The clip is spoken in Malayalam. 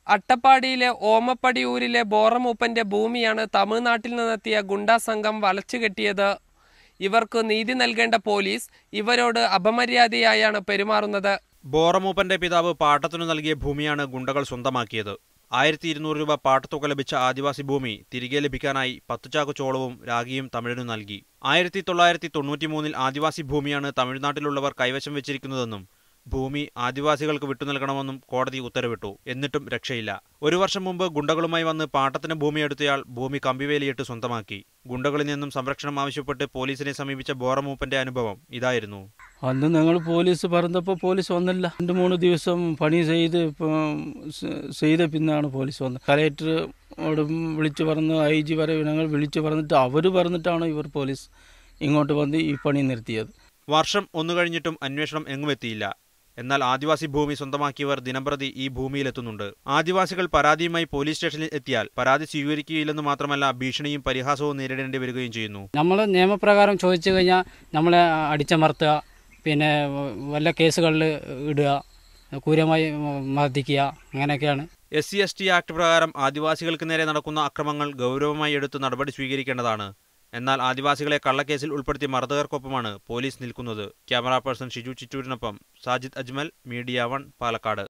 അട്ടപ്പാടിയിലെ ഓമപ്പടിയൂരിലെ ബോറമൂപ്പന്റെ ഭൂമിയാണ് തമിഴ്നാട്ടിൽ നിന്നെത്തിയ ഗുണ്ടാ സംഘം വളച്ചുകെട്ടിയത്. ഇവർക്ക് നീതി നൽകേണ്ട പോലീസ് ഇവരോട് അപമര്യാദയായാണ് പെരുമാറുന്നത്. ബോറമൂപ്പന്റെ പിതാവ് പാട്ടത്തിനു നൽകിയ ഭൂമിയാണ് ഗുണ്ടകൾ സ്വന്തമാക്കിയത്. 1200 രൂപ പാട്ടത്തുക ലഭിച്ച ആദിവാസി ഭൂമി തിരികെ ലഭിക്കാനായി 10 ചാക്ക് ചോളവും രാഗിയും തമിഴിനു നൽകി. 1993 ആദിവാസി ഭൂമിയാണ് തമിഴ്നാട്ടിലുള്ളവർ കൈവശം വെച്ചിരിക്കുന്നതെന്നും ഭൂമി ആദിവാസികൾക്ക് വിട്ടുനൽകണമെന്നും കോടതി ഉത്തരവിട്ടു. എന്നിട്ടും രക്ഷയില്ല. 1 വർഷം മുമ്പ് ഗുണ്ടകളുമായി വന്ന് പാട്ടത്തിന് ഭൂമി എടുത്തയാൾ ഭൂമി കമ്പിവേലിയിട്ട് സ്വന്തമാക്കി. ഗുണ്ടകളിൽ നിന്നും സംരക്ഷണം ആവശ്യപ്പെട്ട് പോലീസിനെ സമീപിച്ച ബോറമൂപ്പന്റെ അനുഭവം ഇതായിരുന്നു. അന്ന് ഞങ്ങൾ പോലീസ് പറഞ്ഞപ്പോൾ പോലീസ് വന്നില്ല. 2-3 ദിവസം പണി ചെയ്ത പിന്നാണ് പോലീസ് വന്നത്. കലക്ടറോട് വിളിച്ചു പറഞ്ഞ് IG വരെ ഞങ്ങൾ വിളിച്ചു പറഞ്ഞിട്ട് അവർ പറഞ്ഞിട്ടാണ് ഇവർ പോലീസ് ഇങ്ങോട്ട് വന്ന് ഈ പണി നിർത്തിയത്. വർഷം 1 കഴിഞ്ഞിട്ടും അന്വേഷണം എങ്ങുമെത്തിയില്ല. എന്നാൽ ആദിവാസി ഭൂമി സ്വന്തമാക്കിയവർ ദിനംപ്രതി ഈ ഭൂമിയിലെത്തുന്നുണ്ട്. ആദിവാസികൾ പരാതിയുമായി പോലീസ് സ്റ്റേഷനിൽ എത്തിയാൽ പരാതി സ്വീകരിക്കുകയില്ലെന്ന് മാത്രമല്ല ഭീഷണിയും പരിഹാസവും നേരിടേണ്ടി വരികയും ചെയ്യുന്നു. നമ്മൾ നിയമപ്രകാരം ചോദിച്ചു കഴിഞ്ഞാൽ നമ്മളെ അടിച്ചമർത്തുക, പിന്നെ വല്ല കേസുകളിൽ ഇടുക, ക്രൂരമായി മർദ്ദിക്കുക, അങ്ങനെയൊക്കെയാണ്. SC/ST ആക്ട് പ്രകാരം ആദിവാസികൾക്ക് നേരെ നടക്കുന്ന അക്രമങ്ങൾ ഗൗരവമായി എടുത്ത് നടപടി സ്വീകരിക്കേണ്ടതാണ്. എന്നാൽ ആദിവാസികളെ കള്ളക്കേസിൽ ഉൾപ്പെടുത്തിയ മർദ്ദകർക്കൊപ്പമാണ് പോലീസ് നിൽക്കുന്നത്. ക്യാമറ പേഴ്സൺ ഷിജു ചിറ്റൂരിനൊപ്പം സാജിദ് അജ്മൽ, മീഡിയ 1, പാലക്കാട്.